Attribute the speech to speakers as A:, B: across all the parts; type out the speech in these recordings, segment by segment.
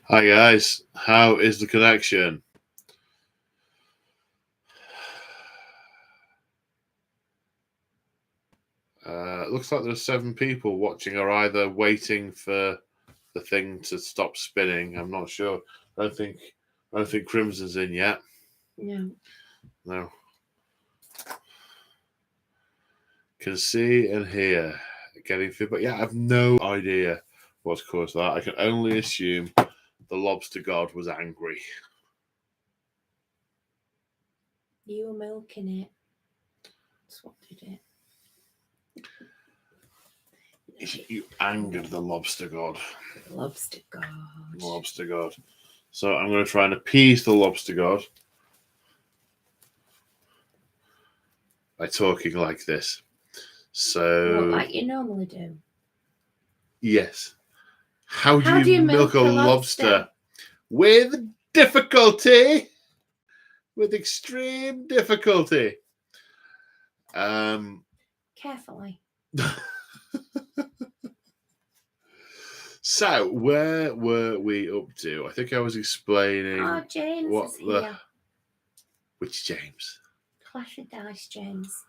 A: Hi guys, how is the connection? Looks like there's 7 people watching, or either waiting for the thing to stop spinning. I'm not sure. I don't think Crimson's in yet.
B: No.
A: No. Can see and hear. Getting feedback. Yeah, I have no idea what's caused that. I can only assume the lobster god was angry.
B: You were milking it. That's what did it.
A: You angered the lobster god.
B: Lobster god.
A: Lobster god. So I'm going to try and appease the lobster god by talking like this. So,
B: like you normally do.
A: Yes. How do you milk a lobster? With difficulty. With extreme difficulty.
B: Carefully.
A: So, where were we up to? I think I was explaining.
B: Oh, James is here.
A: Which James?
B: Clash of Dice, James.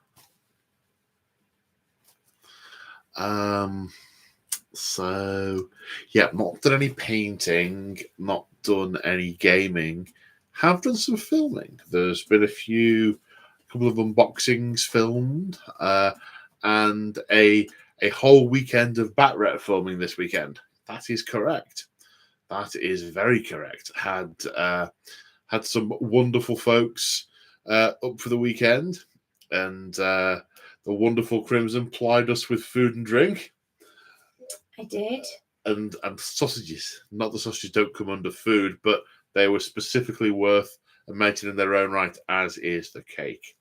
A: So, yeah, not done any painting, not done any gaming. Have done some filming. There's been a couple of unboxings filmed, and a whole weekend of Batret filming this weekend. That is correct. That is very correct. Had some wonderful folks up for the weekend, and the wonderful Crimson plied us with food and drink.
B: I did.
A: And sausages. Not the sausages don't come under food, but they were specifically worth a mention in their own right, as is the cake.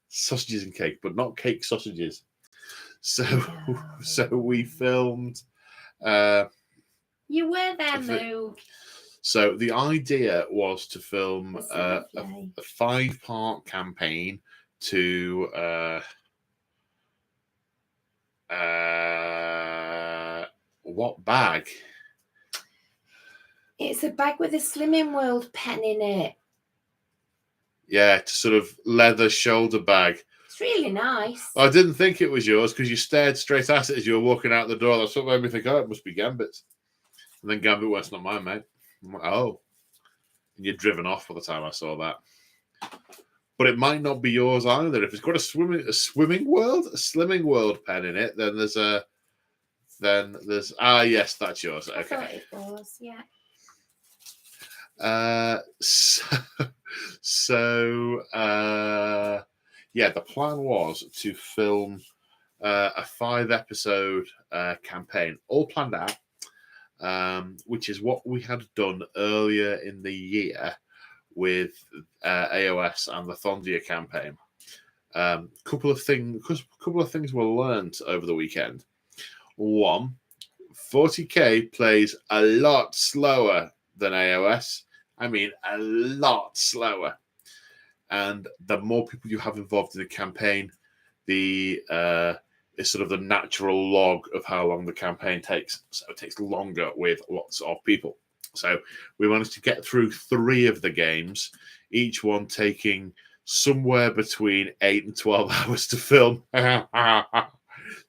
A: Sausages and cake, but not cake sausages. So we filmed.
B: You were there, Moo.
A: So the idea was to film a 5-part campaign to what bag?
B: It's a bag with a Slimming World pen in it.
A: Yeah, to sort of leather shoulder bag.
B: It's really nice.
A: I didn't think it was yours because you stared straight at it as you were walking out the door. That's what made me think, oh, it must be Gambit's. And then Gambit, well, it's not mine, mate. I'm like, oh. And you're driven off by the time I saw that. But it might not be yours either. If it's got a slimming world pen in it, then there's yes, that's yours. Okay.
B: I thought it was, yeah.
A: The plan was to film a 5-episode campaign, all planned out, which is what we had done earlier in the year with AOS and the Thondia campaign. Couple of things were learnt over the weekend. One, 40k plays a lot slower than AOS. I mean, a lot slower. And the more people you have involved in the campaign, the is sort of the natural log of how long the campaign takes. So it takes longer with lots of people. So we managed to get through 3 of the games, each one taking somewhere between 8 and 12 hours to film.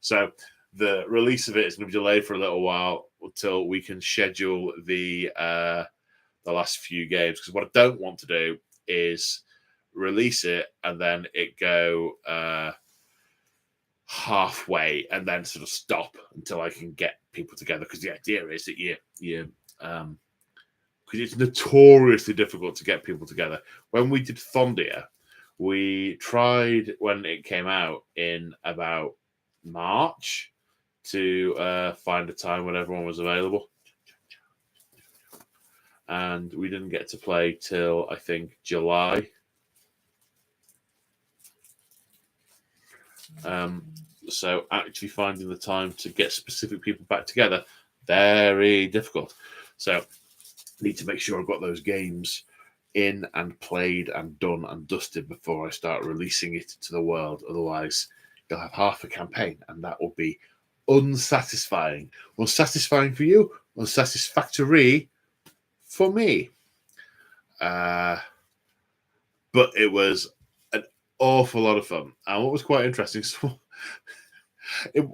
A: So the release of it is going to be delayed for a little while until we can schedule the last few games. Because what I don't want to do is release it and then it go halfway and then sort of stop until I can get people together. Because the idea is that because it's notoriously difficult to get people together. When we did Thondia, we tried when it came out in about March to find a time when everyone was available. And we didn't get to play till, I think, July. So actually finding the time to get specific people back together, very difficult. So need to make sure I've got those games in and played and done and dusted before I start releasing it to the world. Otherwise, you'll have half a campaign, and that will be unsatisfying. Unsatisfying for you, unsatisfactory for me. But it was an awful lot of fun. And what was quite interesting, so it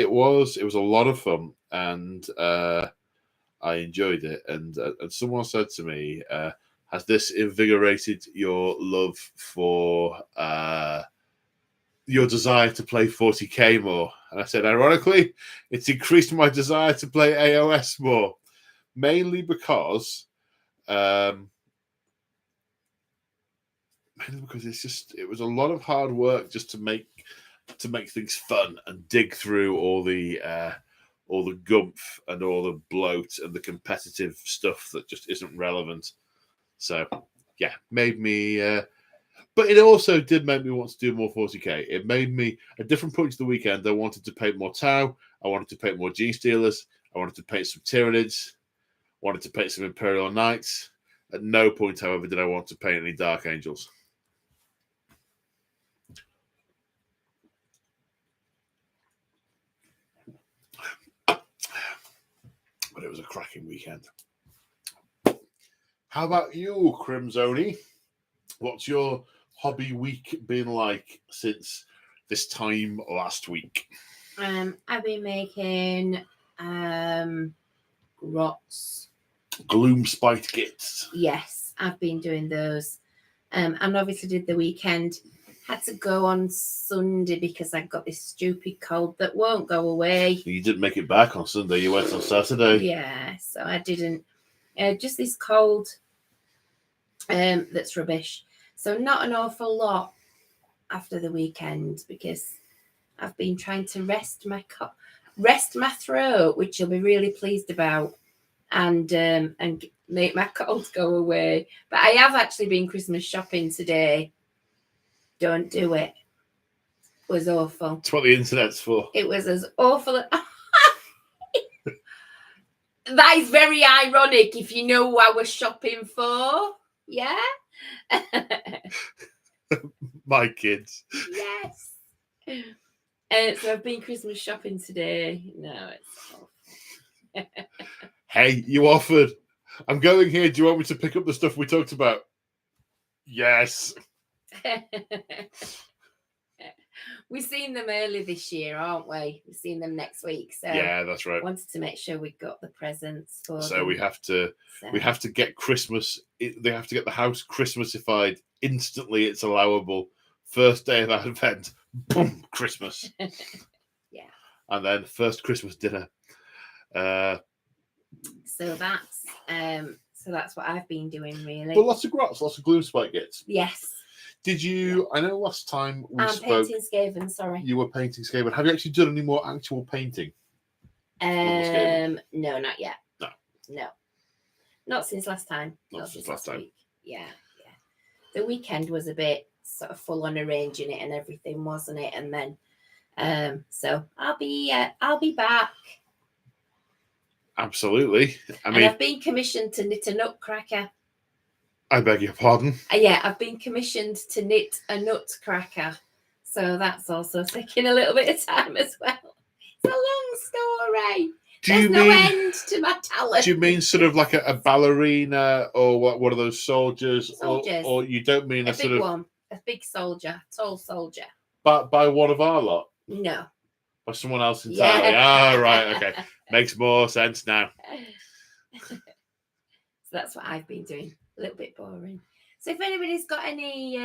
A: was a lot of fun, and I enjoyed it. And someone said to me, has this invigorated your love for your desire to play 40k more? And I said, ironically, it's increased my desire to play AOS more, mainly because it was a lot of hard work just to make things fun and dig through all the gumph and all the bloat and the competitive stuff that just isn't relevant. So yeah, made me but it also did make me want to do more 40k. It made me, at different points of the weekend, I wanted to paint more Tau, I wanted to paint more Gene Stealers, I wanted to paint some Tyranids, wanted to paint some Imperial Knights. At no point, however, did I want to paint any Dark Angels. But it was a cracking weekend. How about you, Crimsoni? What's your hobby week been like since this time last week?
B: I've been making grots.
A: Gloom spite kits.
B: Yes, I've been doing those. And obviously did the weekend. Had to go on Sunday because I got this stupid cold that won't go away.
A: You didn't make it back on Sunday. You went on Saturday.
B: Yeah, so I didn't. Just this cold that's rubbish. So not an awful lot after the weekend because I've been trying to rest my throat, which you'll be really pleased about, and make my cold go away. But I have actually been Christmas shopping today. Don't do it. It was awful.
A: That's what the internet's for.
B: It was as awful. That is very ironic if you know what I was shopping for. Yeah?
A: My kids.
B: Yes. So I've been Christmas shopping today. No, it's awful.
A: Hey, you offered. I'm going here. Do you want me to pick up the stuff we talked about? Yes.
B: We've seen them early this year, aren't we? We've seen them next week. So
A: yeah, that's right.
B: Wanted to make sure we got the presents for
A: so
B: them.
A: we have to get Christmas. They have to get the house Christmasified instantly. It's allowable. First day of that event, boom, Christmas.
B: Yeah.
A: And then first Christmas dinner.
B: So that's what I've been doing, really.
A: But lots of grots, lots of gloom spike kits.
B: Yes.
A: Did you? I know last time we spoke.
B: Painting Skaven, sorry.
A: You were painting Skaven. Have you actually done any more actual painting?
B: No, not yet.
A: No.
B: Not since last time.
A: Not since last time.
B: Week. Yeah. The weekend was a bit sort of full on arranging it and everything, wasn't it? And then, so I'll be back.
A: Absolutely.
B: And I've been commissioned to knit a nutcracker.
A: I beg your pardon?
B: Yeah, I've been commissioned to knit a nutcracker. So that's also taking a little bit of time as well. It's a long story. There's no end to my talent.
A: Do you mean sort of like a ballerina or what are those soldiers? Or you don't mean a sort of
B: one, a big soldier, tall soldier.
A: But by one of our lot?
B: No.
A: By someone else entirely?
B: Yeah.
A: Oh, right, okay. Makes more sense now.
B: So that's what I've been doing. A little bit boring. So if anybody's got any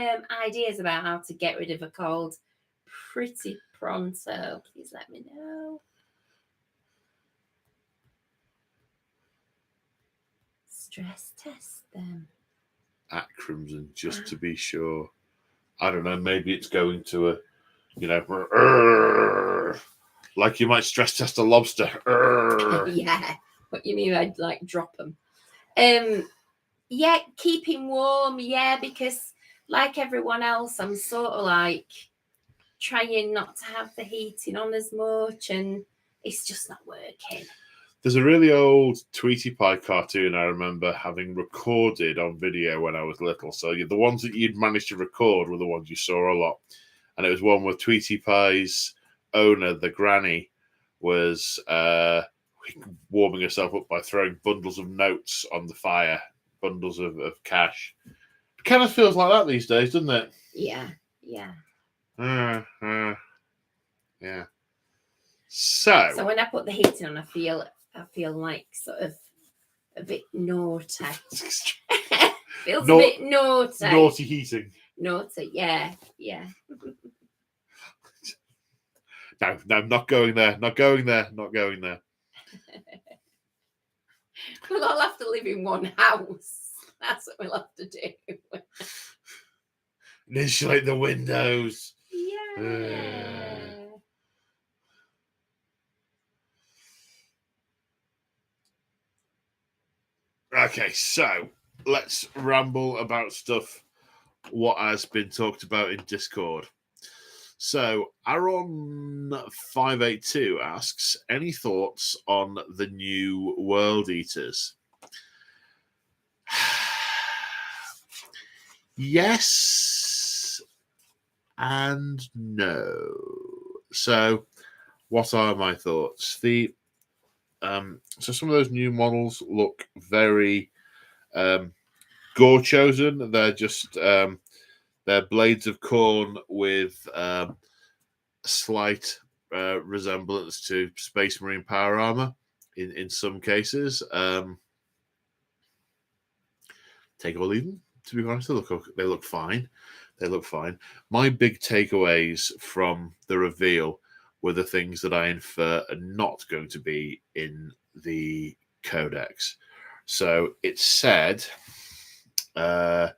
B: ideas about how to get rid of a cold pretty pronto, please let me know. Stress test them.
A: At Crimson, just to be sure. I don't know, maybe it's going to like you might stress test a lobster.
B: Yeah. What you mean I'd like drop them? Yeah, keeping warm, because like everyone else, I'm sort of like trying not to have the heating on as much, and it's just not working.
A: There's a really old Tweety Pie cartoon I remember having recorded on video when I was little. So the ones that you'd managed to record were the ones you saw a lot. And it was one where Tweety Pie's owner, the granny, was warming herself up by throwing bundles of notes on the fire, bundles of cash. It kind of feels like that these days, doesn't it?
B: Yeah.
A: Yeah. So
B: when I put the heating on, I feel like sort of a bit naughty. Feels a bit naughty.
A: Naughty heating.
B: Naughty, yeah.
A: No, not going there. Not going there.
B: We'll all have to live in one house. That's what we'll have to do.
A: And insulate the windows.
B: Yeah.
A: Okay, so let's ramble about stuff what has been talked about in Discord. So Aaron582 asks, any thoughts on the new World Eaters? Yes and no. So what are my thoughts? So some of those new models look very gore chosen. They're just they're blades of corn with a slight resemblance to Space Marine power armor in some cases. Take or leave them. To be honest, they look fine. My big takeaways from the reveal were the things that I infer are not going to be in the codex. So it said, to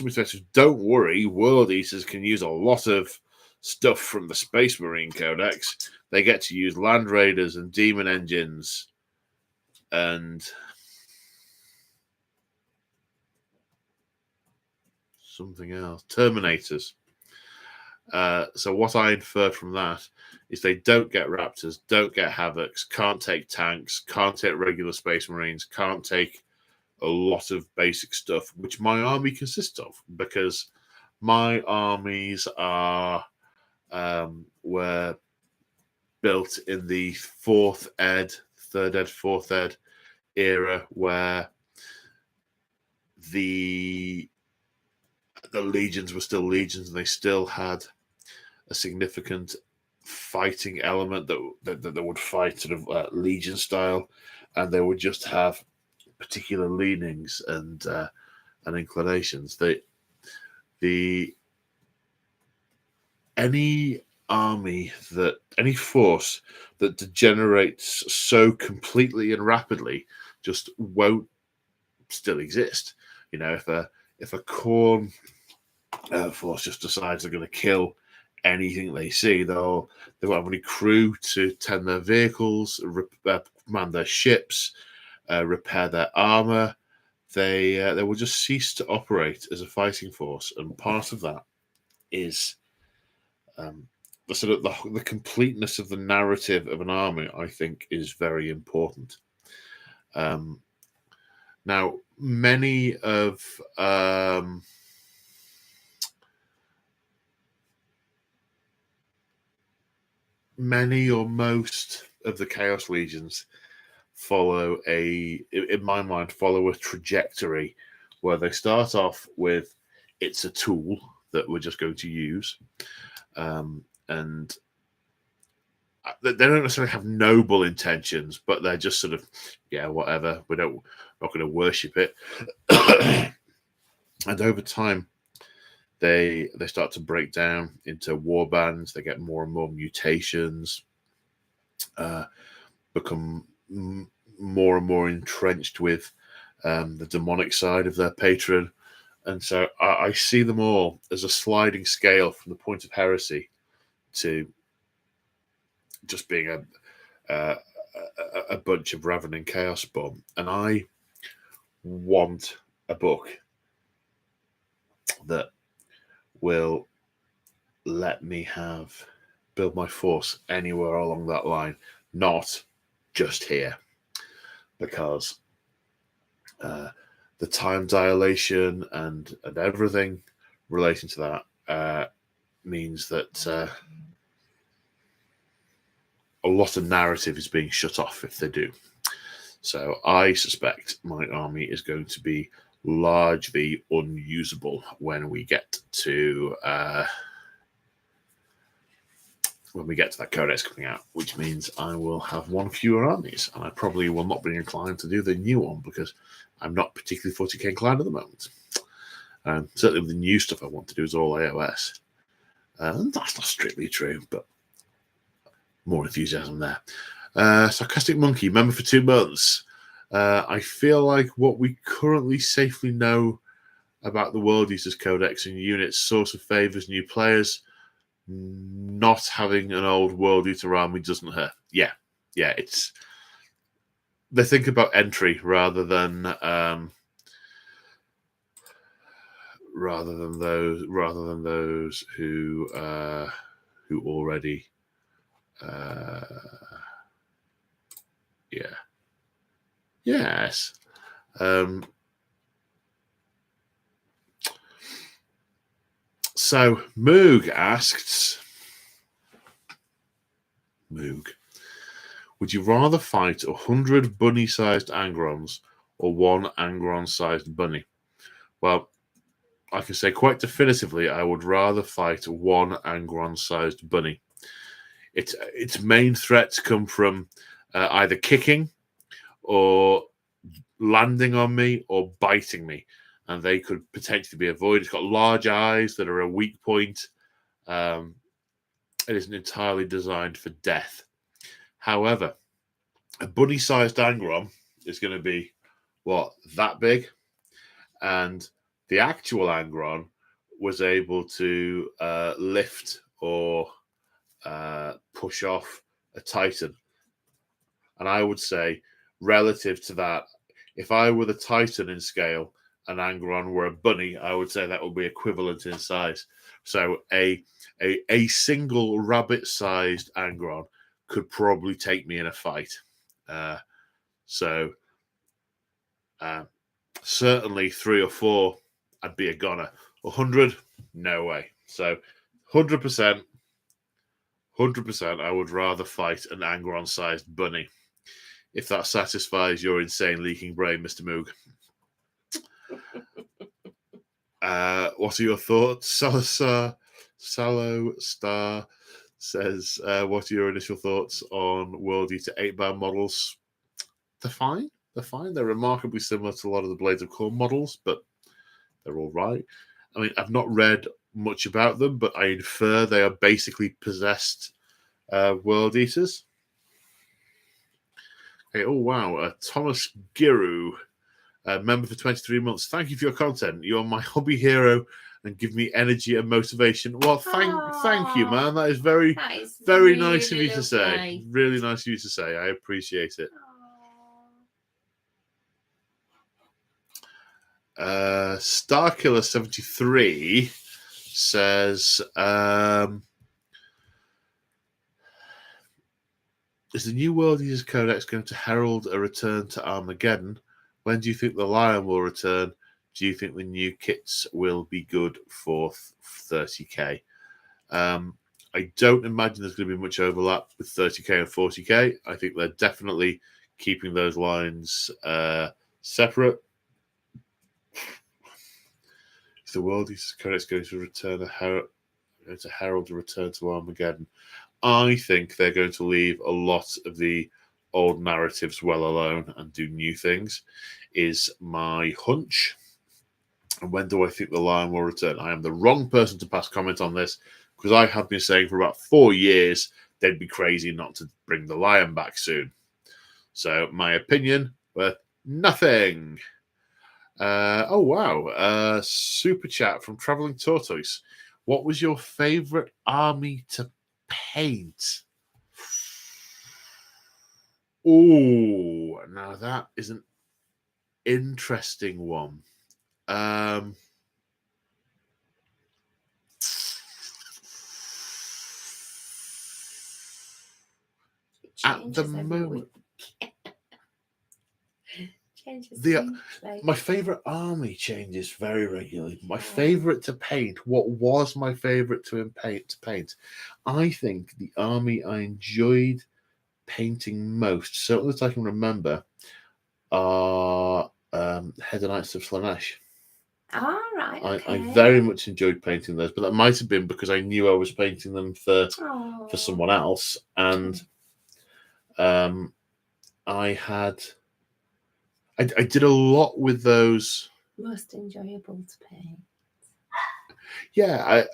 A: me, don't worry, World Eaters can use a lot of stuff from the Space Marine Codex. They get to use Land Raiders and Demon Engines and something else, Terminators. So what I infer from that is they don't get Raptors, don't get Havocs, can't take tanks, can't take regular Space Marines, can't take a lot of basic stuff, which my army consists of, because my armies were built in the 4th ed, 3rd ed, 4th ed era, where the legions were still legions, and they still had a significant fighting element that would fight sort of legion style, and they would just have particular leanings and inclinations. Any force that degenerates so completely and rapidly just won't still exist. You know, if a corn force just decides they're going to kill anything they see, they won't have any crew to tend their vehicles, command their ships, repair their armor. They will just cease to operate as a fighting force, and part of that is the sort of the completeness of the narrative of an army. I think is very important. Now, many or most of the Chaos Legions follow a trajectory where they start off with, it's a tool that we're just going to use, and they don't necessarily have noble intentions, but they're just sort of, yeah, whatever, we're not going to worship it. And over time they start to break down into war bands. They get more and more mutations, become more and more entrenched with the demonic side of their patron. And so I see them all as a sliding scale from the point of heresy to just being a bunch of ravening chaos bomb. And I want a book that will let me build my force anywhere along that line, not just here, because the time dilation and everything relating to that means that a lot of narrative is being shut off if they do. So I suspect my army is going to be largely unusable when we get to that codex coming out, which means I will have one fewer armies, and I probably will not be inclined to do the new one because I'm not particularly 40k inclined at the moment. Certainly the new stuff I want to do is all AOS. And that's not strictly true, but more enthusiasm there. Sarcastic Monkey, member for 2 months. I feel like what we currently safely know about the World Eaters Codex and units source of favors new players. Not having an old World Eater army doesn't hurt. Yeah, it's they think about entry rather than those who already yes. So Moog asks, would you rather fight 100 bunny-sized Angrons or 1 Angron-sized bunny? Well, I can say quite definitively I would rather fight 1 Angron-sized bunny. Its main threats come from either kicking or landing on me or biting me, and they could potentially be avoided. It's got large eyes that are a weak point. It isn't entirely designed for death. However, a bunny-sized Angron is going to be, that big? And the actual Angron was able to lift or push off a Titan. And I would say, relative to that, if I were the Titan in scale and Angron were a bunny, I would say that would be equivalent in size. So a single rabbit-sized Angron could probably take me in a fight. Certainly 3 or 4, I'd be a goner. 100, no way. So 100%, I would rather fight an Angron-sized bunny. If that satisfies your insane leaking brain, Mr. Moog. What are your thoughts? Salo Star says, what are your initial thoughts on World Eater 8-bar models? They're fine. They're remarkably similar to a lot of the Blades of Corn models, but they're all right. I mean, I've not read much about them, but I infer they are basically possessed World Eaters. Okay, oh, wow. Thomas Giru, member for 23 months. Thank you for your content. You're my hobby hero and give me energy and motivation. Well, thank you, man. That is very really nice of you to say. Really nice of you to say. I appreciate it. Starkiller73 says, is the new World Eaters Codex going to herald a return to Armageddon? When do you think the Lion will return? Do you think the new kits will be good for 30k? I don't imagine there's going to be much overlap with 30k and 40k. I think they're definitely keeping those lines separate. Is the World Eaters Codex going to herald a return to Armageddon? I think they're going to leave a lot of the old narratives well alone and do new things, is my hunch. And when do I think the Lion will return? I am the wrong person to pass comment on this, because I have been saying for about 4 years they'd be crazy not to bring the Lion back soon. So my opinion worth nothing. Oh, wow. Super chat from Traveling Tortoise. What was your favorite army to paint? Oh, now that is an interesting one. At the moment, my favorite army changes very regularly. My favorite to paint, what was my favorite to paint? I think the army I enjoyed painting most, certainly that I can remember, are Heather Knights of Slaanesh.
B: All right. Okay.
A: I very much enjoyed painting those, but that might have been because I knew I was painting them for someone else, and I did a lot with those.
B: Most enjoyable to paint.
A: Yeah,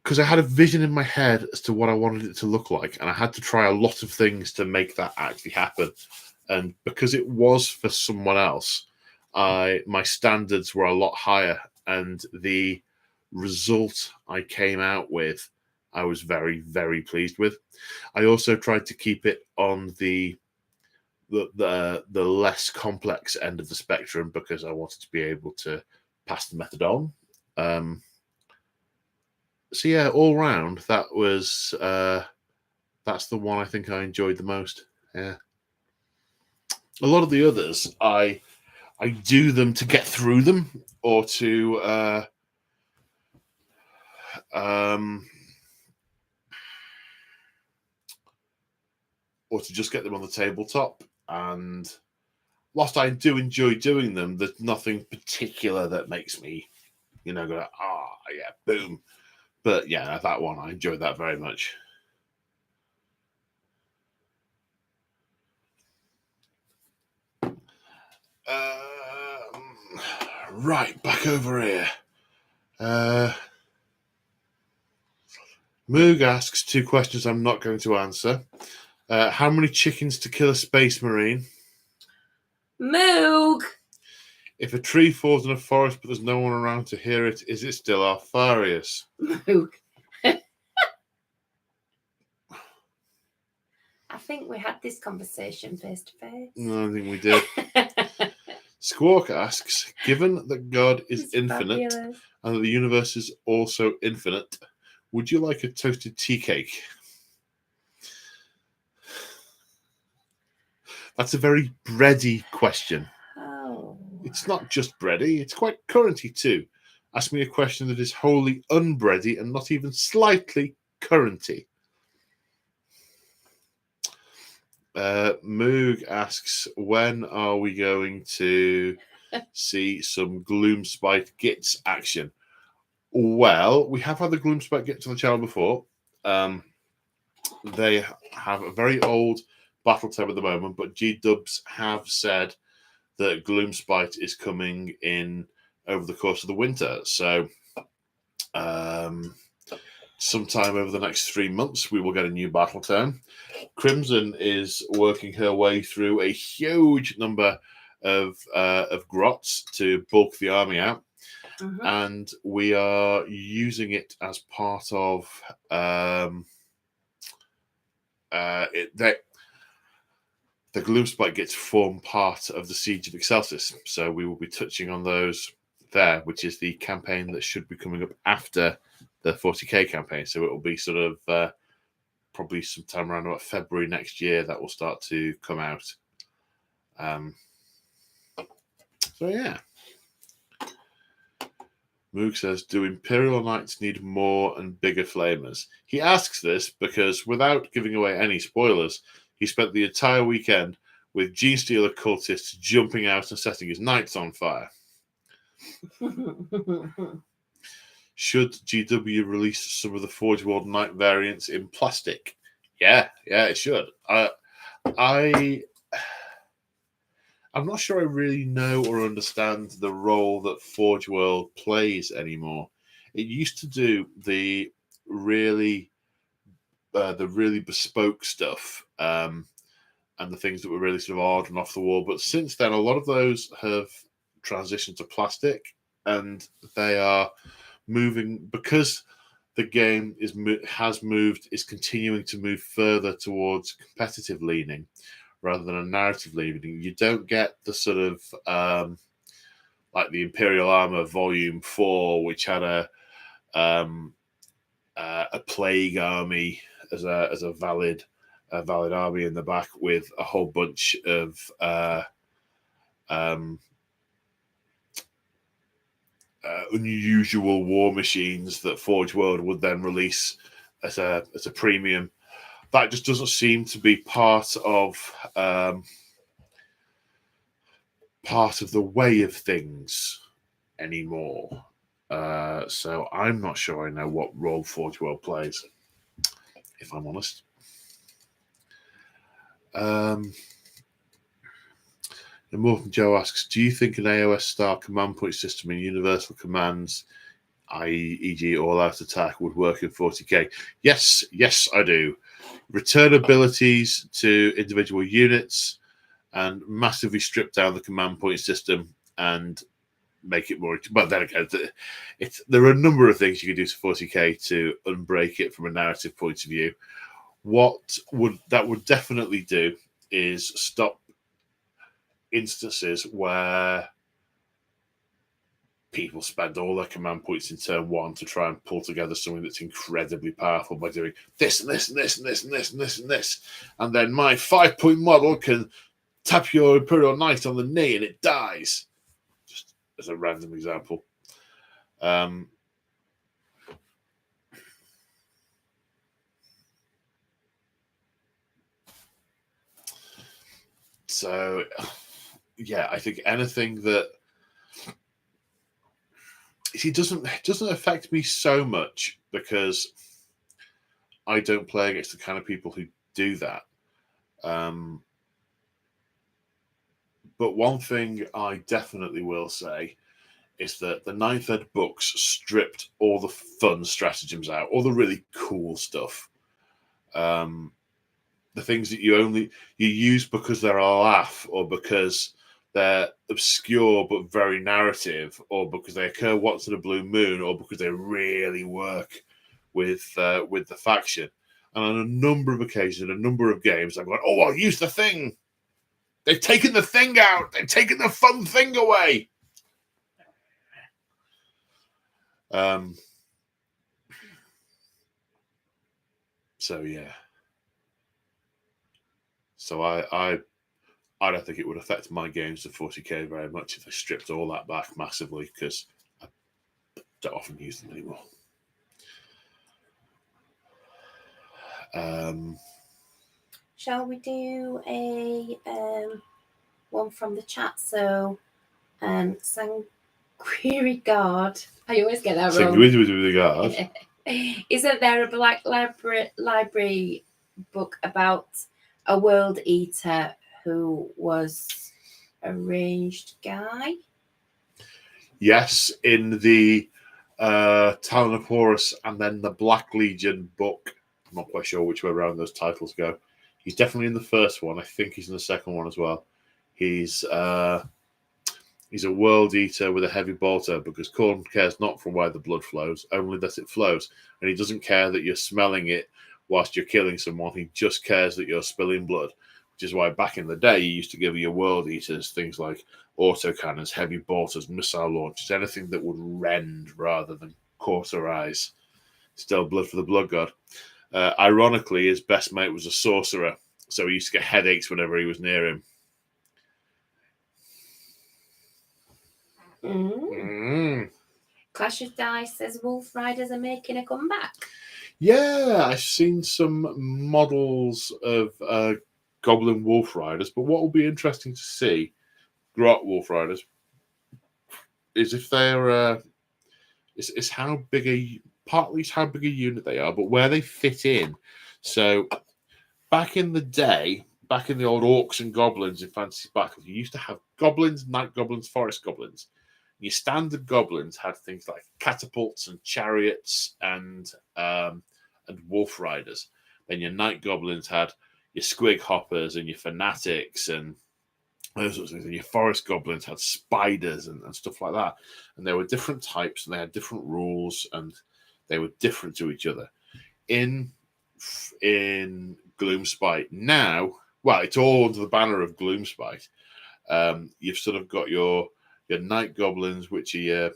A: because I had a vision in my head as to what I wanted it to look like, and I had to try a lot of things to make that actually happen. And because it was for someone else, my standards were a lot higher, and the result I came out with, I was very, very pleased with. I also tried to keep it on the less complex end of the spectrum because I wanted to be able to pass the method on. So yeah, all round, that was that's the one I think I enjoyed the most. Yeah. A lot of the others, I do them to get through them, or to just get them on the tabletop. And whilst I do enjoy doing them, there's nothing particular that makes me, go, yeah, boom. But yeah, that one, I enjoyed that very much. Right, back over here. Moog asks 2 questions I'm not going to answer. How many chickens to kill a space marine?
B: Moog!
A: If a tree falls in a forest but there's no one around to hear it, is it still Artharius?
B: Moog. I think we had this conversation face to face.
A: No, I think we did. Squawk asks, given that God is infinite
B: fabulous.
A: and that the universe is also infinite, would you like a toasted tea cake? That's a very bready question.
B: Oh.
A: It's not just bready, it's quite currenty too. Ask me a question that is wholly unbready and not even slightly currenty. Moog asks, when are we going to see some Gloomspite Gits action? Well, we have had the Gloomspite Gits on the channel before. They have a very old battle tab at the moment, but G-Dubs have said that Gloomspite is coming in over the course of the winter. So sometime over the next 3 months, we will get a new battle term. Crimson is working her way through a huge number of grots to bulk the army out. Mm-hmm. And we are using it as part of the Gloomspite gets form part of the Siege of Excelsis. So we will be touching on those there, which is the campaign that should be coming up after the 40k campaign. So it will be sort of probably sometime around about February next year that will start to come out. So yeah. Moog says, do Imperial Knights need more and bigger flamers? He asks this because, without giving away any spoilers, he spent the entire weekend with Genestealer cultists jumping out and setting his knights on fire. Should GW release some of the Forge World Knight variants in plastic? Yeah, it should. I'm not sure I really know or understand the role that Forge World plays anymore. It used to do the really bespoke stuff and the things that were really sort of odd and off the wall. But since then, a lot of those have transitioned to plastic, and they are moving because the game is continuing to move further towards competitive leaning rather than a narrative leaning. You don't get the sort of like the Imperial Armor Volume 4, which had a plague army as a valid army in the back with a whole bunch of unusual war machines that Forge World would then release as a premium. that just doesn't seem to be part of the way of things anymore. So I'm not sure I know what role Forge World plays, if I'm honest. And Morton Joe asks, do you think an AOS style command point system and universal commands, i.e., e.g., all out attack, would work in 40k? Yes, I do. Return abilities to individual units and massively strip down the command point system and make it more. But then again, there are a number of things you can do to 40k to unbreak it from a narrative point of view. What that would definitely do is stop instances where people spend all their command points in turn one to try and pull together something that's incredibly powerful by doing this and this and this and this and this and this and this, and then my 5-point model can tap your Imperial Knight on the knee and it dies. Just as a random example. So, yeah, I think anything that doesn't affect me so much because I don't play against the kind of people who do that. But one thing I definitely will say is that the 9th Ed books stripped all the fun stratagems out, all the really cool stuff. The things that you use because they're a laugh, or because they're obscure but very narrative, or because they occur once in a blue moon, or because they really work with the faction. And on a number of occasions, a number of games, I've gone, oh, I'll use the thing. They've taken the thing out. They've taken the fun thing away. So yeah. So I don't think it would affect my games of 40k very much if I stripped all that back massively, because I don't often use them anymore.
B: Shall we do a one from the chat? So, Sanguiri Guard. I always get that wrong.
A: Sanguiri Guard.
B: Isn't there a Black Library book about a world eater who was a ranged guy?
A: Yes, in the Talon of Horus and then the Black Legion book. I'm not quite sure which way around those titles go. He's definitely in the first one. I think he's in the second one as well. He's a world eater with a heavy bolter, because Khorne cares not from where the blood flows, only that it flows. And he doesn't care that you're smelling it whilst you're killing someone. He just cares that you're spilling blood, which is why back in the day you used to give your world eaters things like autocannons, heavy bolters, missile launchers, anything that would rend rather than cauterize. Still blood for the blood god. Ironically, his best mate was a sorcerer, so he used to get headaches whenever he was near him.
B: Clash of Dice says Wolf Riders are making a comeback.
A: Yeah, I've seen some models of Goblin Wolf Riders, but what will be interesting to see, Grot Wolf Riders, is if they're is how big partly how big a unit they are, but where they fit in. So back in the day, back in the old Orcs and Goblins in Fantasy Battles, you used to have Goblins, Night Goblins, Forest Goblins. Your standard Goblins had things like catapults and chariots and Wolf Riders. Then your Night Goblins had your Squig Hoppers and your Fanatics and those sorts of things. And your Forest Goblins had spiders and stuff like that. And there were different types and they had different rules and they were different to each other. In Gloomspite now, well, it's all under the banner of Gloomspite. You've sort of got your Night Goblins, which are your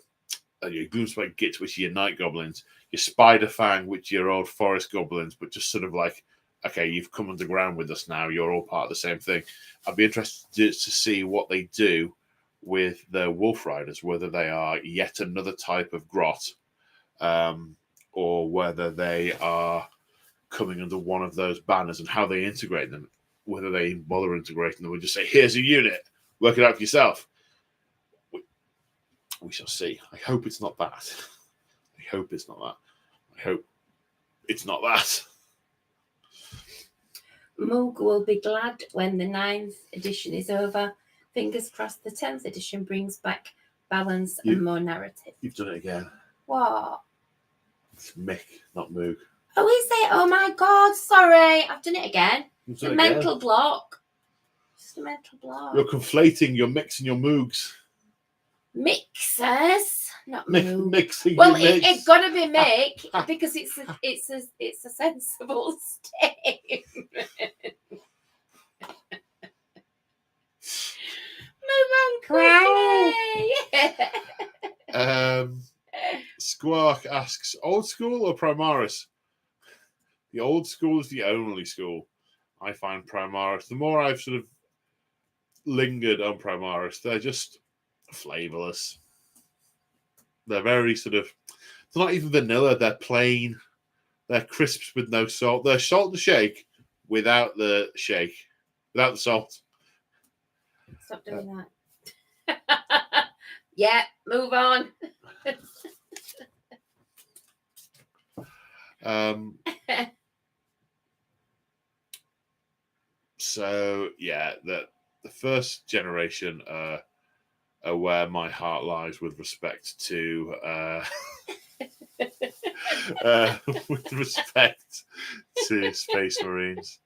A: Gloomspite Gits, which are your Night Goblins, your Spider Fang, which are your old Forest Goblins, but just sort of like, okay, you've come underground with us now, you're all part of the same thing. I'd be interested to see what they do with the Wolf Riders, whether they are yet another type of grot, or whether they are coming under one of those banners and how they integrate them, whether they bother integrating them or just say, here's a unit, work it out for yourself. We shall see. I hope it's not that. I hope it's not that. I hope it's not that.
B: Moog will be glad when the 9th edition is over. Fingers crossed the 10th edition brings back balance and more narrative.
A: You've done it again.
B: What?
A: It's Mick, not Moog.
B: Oh, is it? Oh my God, sorry. I've done it again. It's a mental block. Just a mental block.
A: You're conflating your Micks and your Moogs.
B: Mixers, not Moog.
A: Mixing.
B: Well, it's got to be Mick because it's a sensible statement. Move on quickly.
A: Squawk asks, old school or Primaris? The old school is the only school. I find Primaris. The more I've sort of lingered on Primaris, they're just flavorless. They're very sort of, they're not even vanilla, they're plain. They're crisps with no salt. They're salt and shake without the shake, without the salt.
B: Stop doing that. Yeah, move on.
A: So yeah, the first generation are where my heart lies with respect to with respect to Space Marines.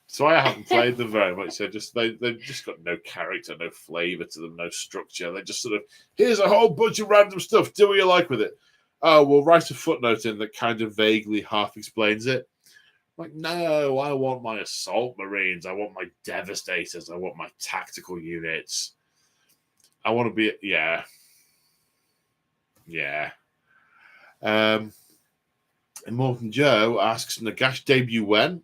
A: So I haven't played them very much. They've just got no character, no flavour to them, no structure. They're just sort of, here's a whole bunch of random stuff. Do what you like with it. Oh, we'll write a footnote in that kind of vaguely half explains it. Like, no, I want my assault marines. I want my devastators. I want my tactical units. I want to be, yeah. And Morgan Joe asks, Nagash debut when?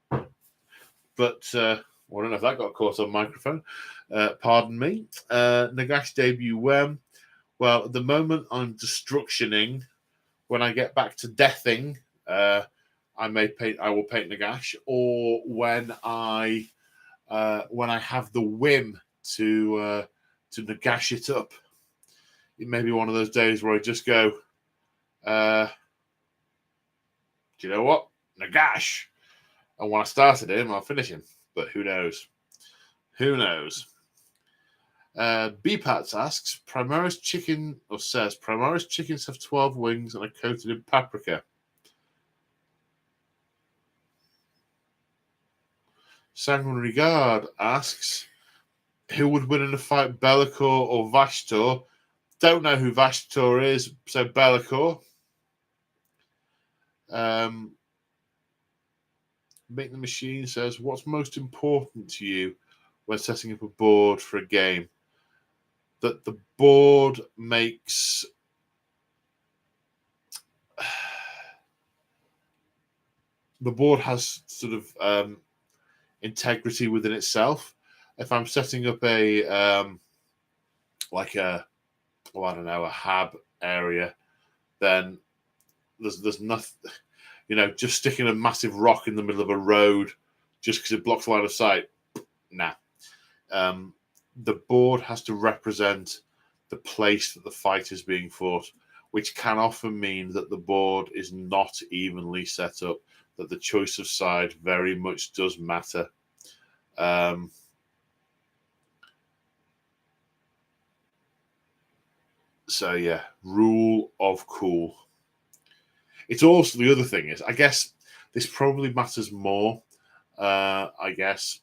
A: But I don't know if that got caught on microphone. Pardon me. Nagash debut when? Well, at the moment I'm destructioning. When I get back to deathing, I will paint Nagash, or when I have the whim to Nagash it up. It may be one of those days where I just go, do you know what? Nagash. And when I started him, I'll finish him. But who knows? Who knows? Bpats asks, Primaris chickens have 12 wings and are coated in paprika. Sanguinary Guard asks, who would win in a fight, Be'lakor or Vashtor? Don't know who Vashtor is, so Be'lakor. Make the Machine says, what's most important to you when setting up a board for a game? That the board makes the board has sort of integrity within itself. If I'm setting up a a hab area, then there's nothing, just sticking a massive rock in the middle of a road just because it blocks line of sight. Nah. The board has to represent the place that the fight is being fought, which can often mean that the board is not evenly set up, that the choice of side very much does matter. So yeah, rule of cool. It's also, the other thing is, I guess this probably matters more, because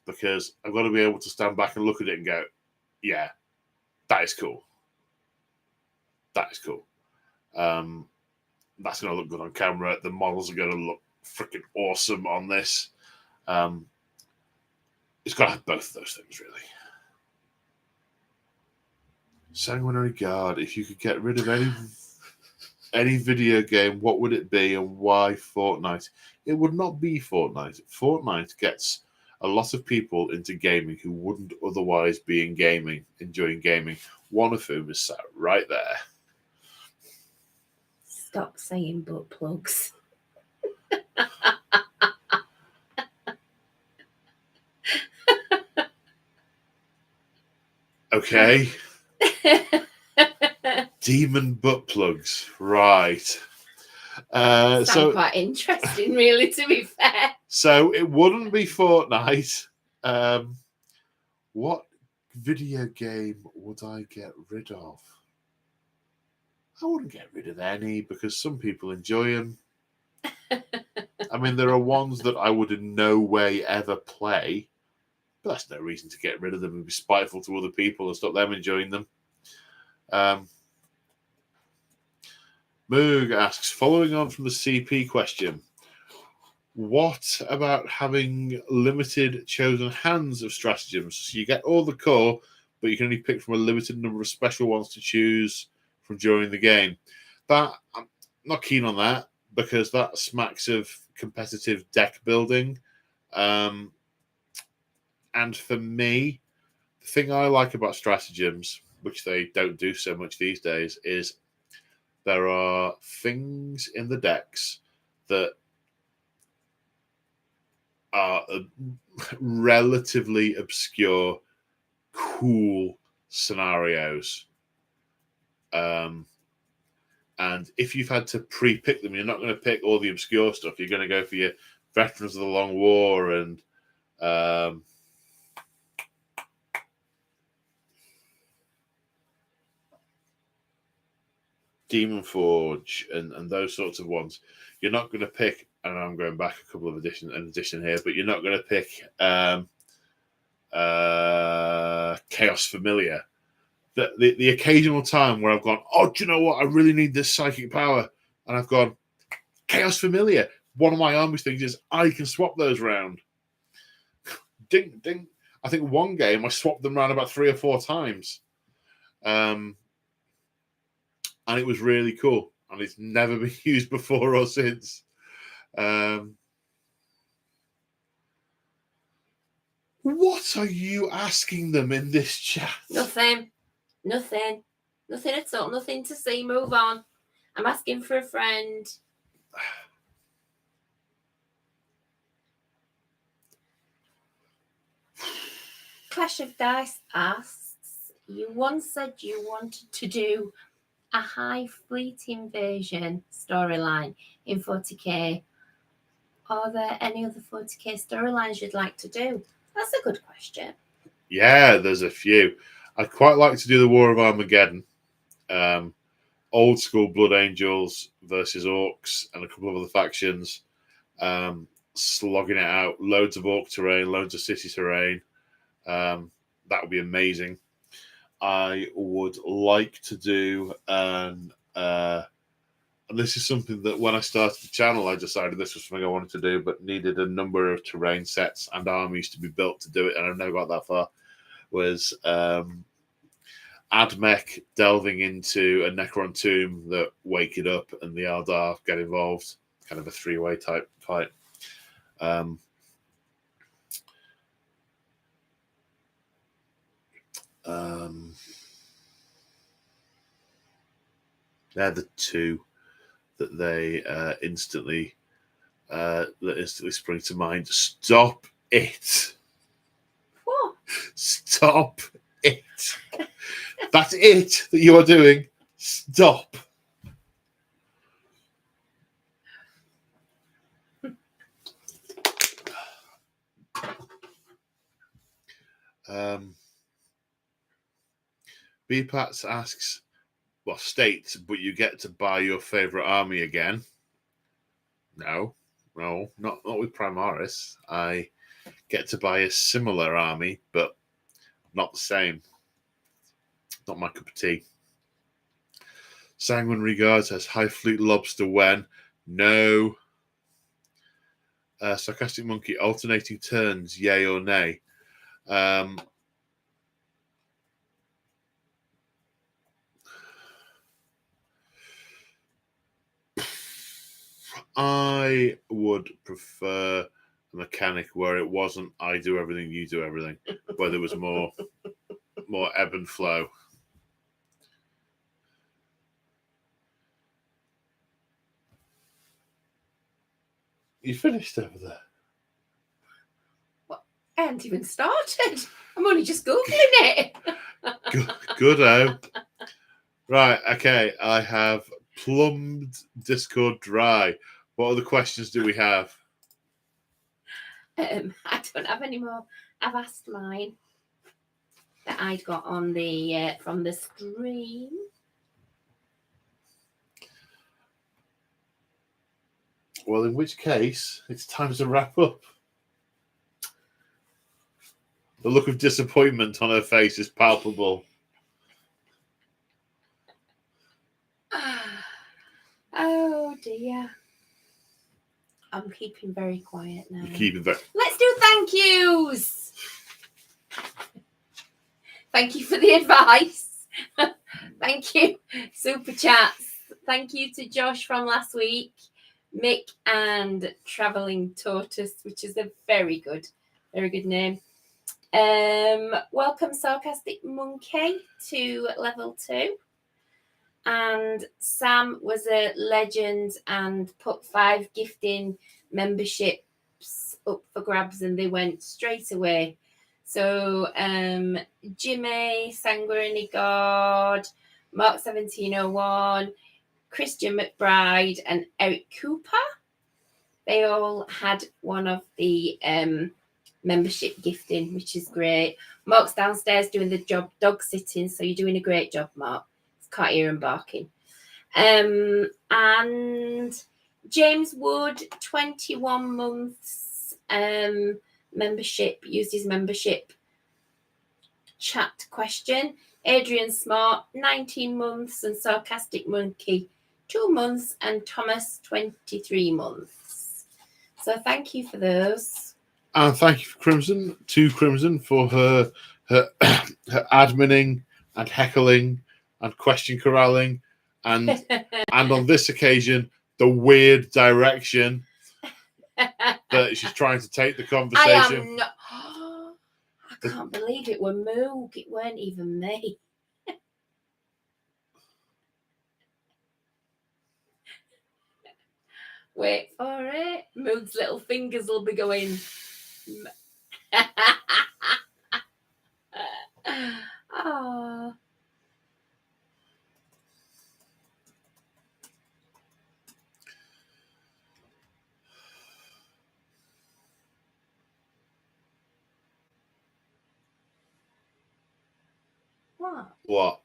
A: I've got to be able to stand back and look at it and go, yeah, that is cool. That is cool. That's going to look good on camera. The models are going to look freaking awesome on this. It's got to have both of those things, really. Sanguinary Guard, if you could get rid of any video game, what would it be and why Fortnite? It would not be Fortnite. Fortnite gets a lot of people into gaming who wouldn't otherwise be enjoying gaming, one of whom is sat right there.
B: Stop saying butt plugs.
A: Okay. Demon butt plugs. Right.
B: Sound quite interesting, really, to be fair.
A: So it wouldn't be Fortnite. What video game would I get rid of? I wouldn't get rid of any because some people enjoy them. I mean, there are ones that I would in no way ever play, but that's no reason to get rid of them and be spiteful to other people and stop them enjoying them. Moog asks, following on from the CP question, what about having limited chosen hands of stratagems? So you get all the core, but you can only pick from a limited number of special ones to choose from during the game. That I'm not keen on that because that smacks of competitive deck building. And for me, the thing I like about stratagems, which they don't do so much these days, is there are things in the decks that are relatively obscure, cool scenarios. And if you've had to pre-pick them, you're not going to pick all the obscure stuff. You're going to go for your Veterans of the Long War and Demon Forge and those sorts of ones. You're not going to pick, and I'm going back a couple of edition here, but you're not going to pick Chaos Familiar. The occasional time where I've gone, oh, do you know what? I really need this psychic power. And I've gone, Chaos Familiar. One of my army things is I can swap those round. Ding, ding. I think one game I swapped them around about 3 or 4 times. And it was really cool. And it's never been used before or since. What are you asking them in this chat?
B: Nothing at all. Nothing to see. Move on. I'm asking for a friend. Clash of Dice asks, you once said you wanted to do a high fleet invasion storyline in 40k. Are there any other 40k storylines you'd like to do? That's a good question.
A: Yeah, there's a few. I'd quite like to do the War of Armageddon. Old school Blood Angels versus Orcs and a couple of other factions. Slogging it out. Loads of Orc terrain, loads of city terrain. That would be amazing. I would like to do and this is something that when I started the channel, I decided this was something I wanted to do, but needed a number of terrain sets and armies to be built to do it, and I've never got that far. Was Admech delving into a Necron tomb that wake it up and the Eldar get involved, kind of a 3-way type fight. They're the two that they instantly spring to mind. Stop it!
B: What?
A: Stop it! That's it that you are doing. Stop. B-Pats asks, well, states, but you get to buy your favorite army again. No, not with Primaris. I get to buy a similar army, but not the same. Not my cup of tea. Sanguine Regards has High Fleet Lobster when? No. Sarcastic Monkey, alternating turns, yay or nay? I would prefer a mechanic where it wasn't I do everything, you do everything, where there was more ebb and flow. You finished over there.
B: I haven't even started. I'm only just Googling it.
A: Good. Right, okay. I have plumbed Discord dry. What other questions do we have?
B: I don't have any more. I've asked mine that I got on the from the stream.
A: Well, in which case, it's time to wrap up. The look of disappointment on her face is palpable.
B: Oh dear. I'm keeping very quiet now.
A: You keep it very...
B: Let's do thank yous. Thank you for the advice. Thank you. Super chats. Thank you to Josh from last week, Mick and Travelling Tortoise, which is a very good name. Welcome Sarcastic Monkey to level 2. And Sam was a legend and put 5 gifting memberships up for grabs and they went straight away. So Jimmy, Sanguinary God, Mark 1701, Christian McBride and Eric Cooper, they all had one of the membership gifting, which is great. Mark's downstairs doing the job dog sitting, so you're doing a great job, Mark. Can't hear him barking. And James Wood, 21 months membership, used his membership chat question. Adrian Smart, 19 months, and Sarcastic Monkey, 2 months, and Thomas, 23 months. So thank you for those.
A: And thank you for Crimson for her adminning and heckling and question corralling, and on this occasion, the weird direction that she's trying to take the conversation.
B: I can't believe it were Moog. It weren't even me. Wait for it. Moog's little fingers will be going. Oh.
A: What?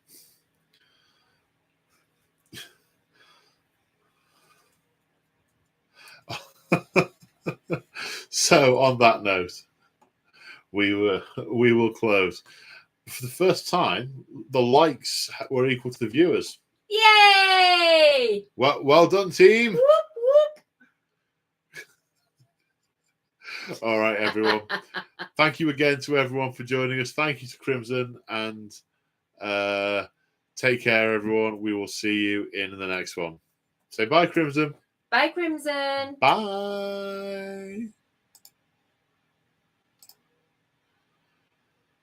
A: So on that note, we will close. For the first time, the likes were equal to the viewers.
B: Yay!
A: Well done, team.
B: Whoop, whoop.
A: All right, everyone. Thank you again to everyone for joining us. Thank you to Crimson, and take care, everyone. We will see you in the next one. Say bye, Crimson.
B: Bye, Crimson.
A: Bye.